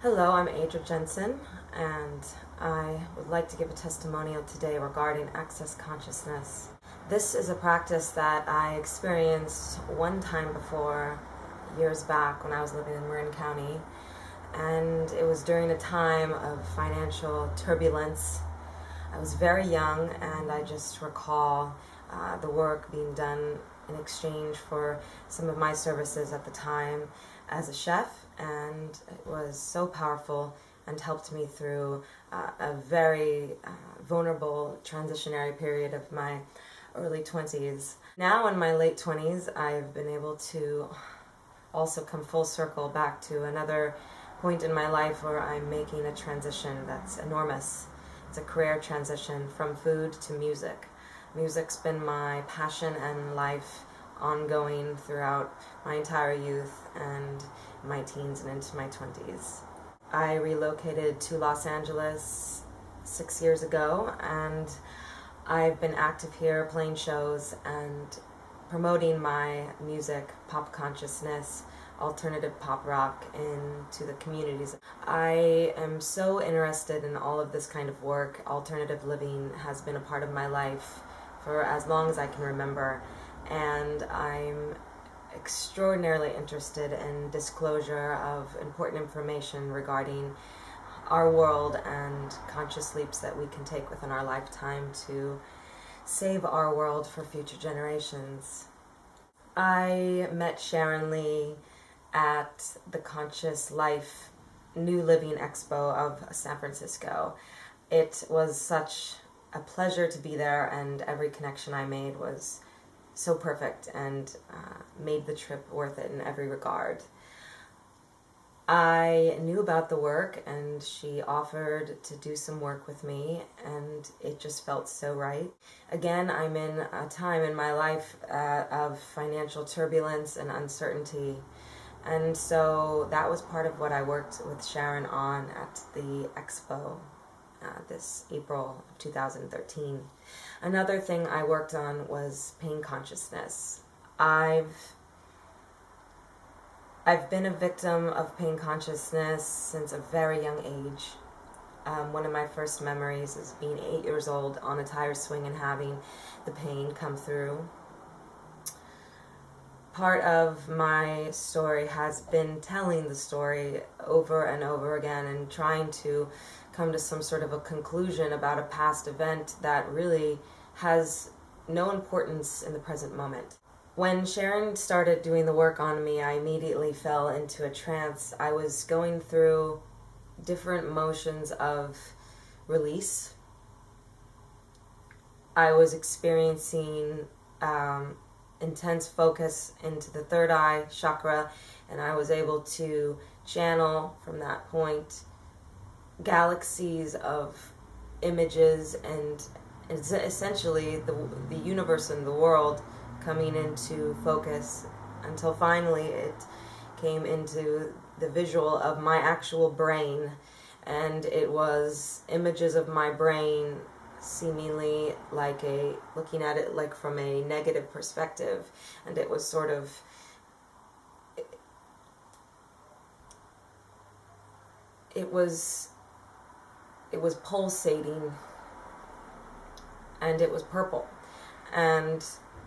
Hello, I'm Aydra Jenson, and I would like to give a testimonial today regarding access consciousness. This is a practice that I experienced one time before, years back when I was living in Marin County, and it was during a time of financial turbulence. I was very young, and I just recall the work being done in exchange for some of my services at the time as a chef, and it was so powerful and helped me through a very vulnerable transitionary period of my early 20s. Now in my late 20s, I've been able to also come full circle back to another point in my life where I'm making a transition that's enormous. It's a career transition from food to music. Music's been my passion and life ongoing throughout my entire youth and my teens and into my 20s. I relocated to Los Angeles 6 years ago, and I've been active here playing shows and promoting my music, pop consciousness, alternative pop rock into the communities. I am so interested in all of this kind of work. Alternative living has been a part of my life for as long as I can remember, and I'm extraordinarily interested in disclosure of important information regarding our world and conscious leaps that we can take within our lifetime to save our world for future generations. I met Sharon at the Conscious Life New Living Expo of San Francisco. It was such a pleasure to be there, and every connection I made was so perfect and made the trip worth it in every regard. I knew about the work, and she offered to do some work with me, and it just felt so right. Again, I'm in a time in my life of financial turbulence and uncertainty, and so that was part of what I worked with Sharon on at the expo this April of 2013. Another thing I worked on was pain consciousness. I've been a victim of pain consciousness since a very young age. One of my first memories is being 8 years old on a tire swing and having the pain come through. Part of my story has been telling the story over and over again and trying to come to some sort of a conclusion about a past event that really has no importance in the present moment. When Sharon started doing the work on me, I immediately fell into a trance. I was going through different motions of release. I was experiencing intense focus into the third eye chakra, and I was able to channel from that point galaxies of images and essentially the universe and the world coming into focus, until finally it came into the visual of my actual brain, and it was images of my brain seemingly like looking at it like from a negative perspective, and it was sort of it was pulsating, and it was purple, and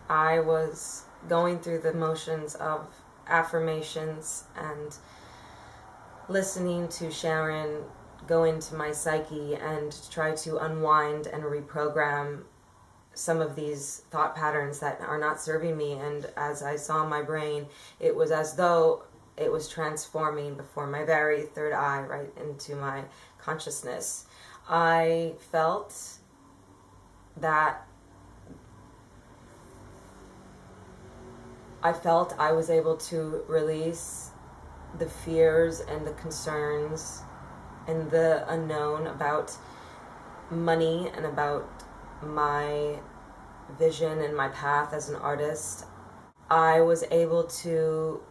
I was going through the motions of affirmations and listening to Sharon go into my psyche and try to unwind and reprogram some of these thought patterns that are not serving me. And as I saw my brain, it was as though it was transforming before my very third eye right into my consciousness. I felt that I was able to release the fears and the concerns and the unknown about money and about my vision and my path as an artist. I was able to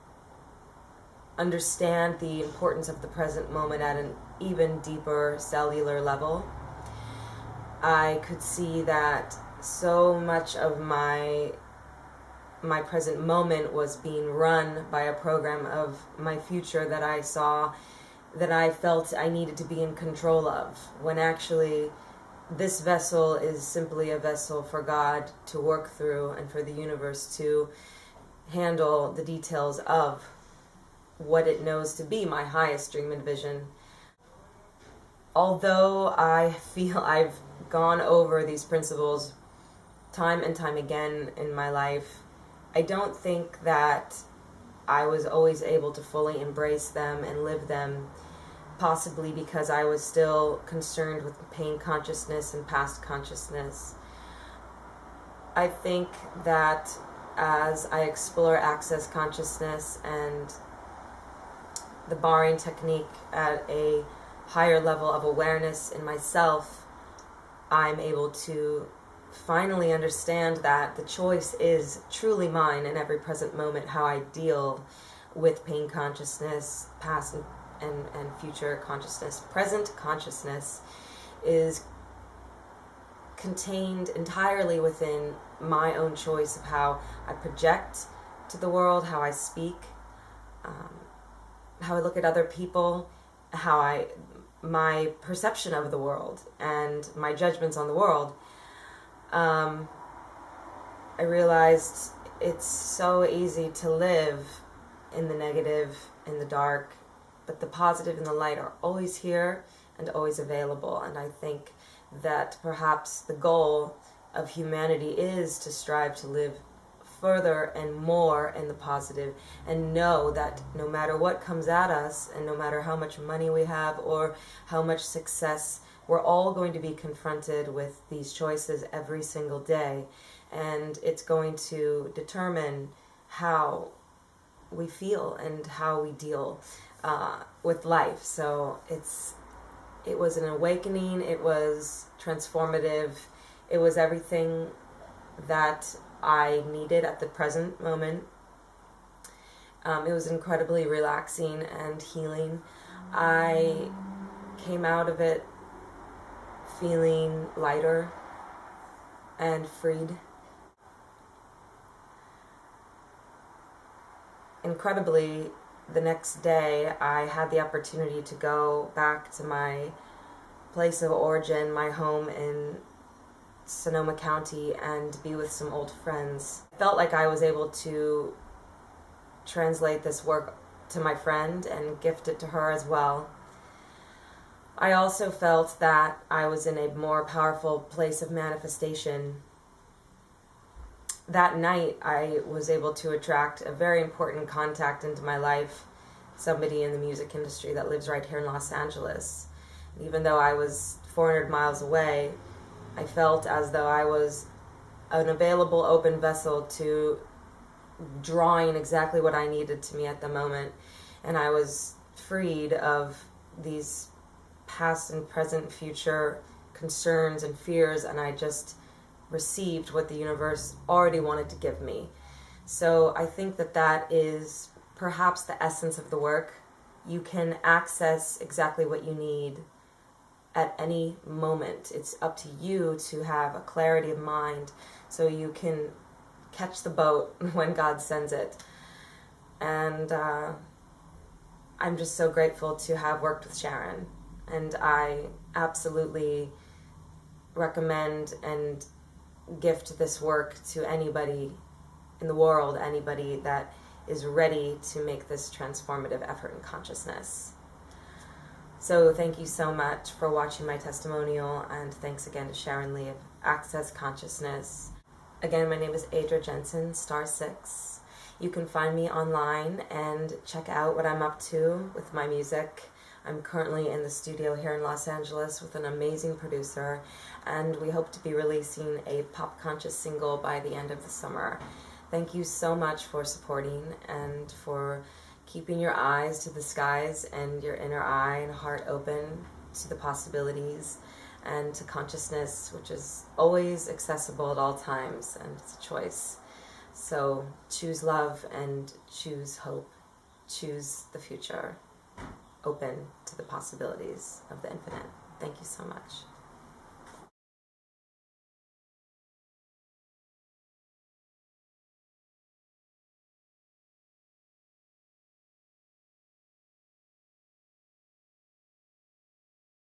understand the importance of the present moment at an even deeper cellular level. I could see that so much of my present moment was being run by a program of my future that I saw that I felt I needed to be in control of, when actually this vessel is simply a vessel for God to work through and for the universe to handle the details of what it knows to be my highest dream and vision. Although I feel I've gone over these principles time and time again in my life, I don't think that I was always able to fully embrace them and live them, possibly because I was still concerned with pain consciousness and past consciousness. I think that as I explore access consciousness and the barring technique at a higher level of awareness in myself, I'm able to finally understand that the choice is truly mine in every present moment. How I deal with pain consciousness, past and future consciousness. Present consciousness is contained entirely within my own choice of how I project to the world, how I speak, how I look at other people, my perception of the world and my judgments on the world. I realized it's so easy to live in the negative, in the dark, but the positive and the light are always here and always available. And I think that perhaps the goal of humanity is to strive to live further and more in the positive, and know that no matter what comes at us, and no matter how much money we have or how much success, we're all going to be confronted with these choices every single day, and it's going to determine how we feel and how we deal with life. So it was an awakening, it was transformative, it was everything that I needed at the present moment. It was incredibly relaxing and healing. I came out of it feeling lighter and freed. Incredibly, the next day I had the opportunity to go back to my place of origin, my home in Sonoma County, and be with some old friends. I felt like I was able to translate this work to my friend and gift it to her as well. I also felt that I was in a more powerful place of manifestation. That night I was able to attract a very important contact into my life, somebody in the music industry that lives right here in Los Angeles. And even though I was 400 miles away, I felt as though I was an available open vessel to drawing exactly what I needed to me at the moment. And I was freed of these past and present future concerns and fears, and I just received what the universe already wanted to give me. So I think that that is perhaps the essence of the work. You can access exactly what you need at any moment. It's up to you to have a clarity of mind so you can catch the boat when God sends it. And I'm just so grateful to have worked with Sharon, and I absolutely recommend and gift this work to anybody in the world, anybody that is ready to make this transformative effort in consciousness. So thank you so much for watching my testimonial, and thanks again to Sharon Lee of Access Consciousness. Again, my name is Aydra Jenson, star 6. You can find me online and check out what I'm up to with my music. I'm currently in the studio here in Los Angeles with an amazing producer, and we hope to be releasing a pop conscious single by the end of the summer. Thank you so much for supporting and for keeping your eyes to the skies and your inner eye and heart open to the possibilities and to consciousness, which is always accessible at all times, and it's a choice. So choose love and choose hope. Choose the future. Open to the possibilities of the infinite. Thank you so much.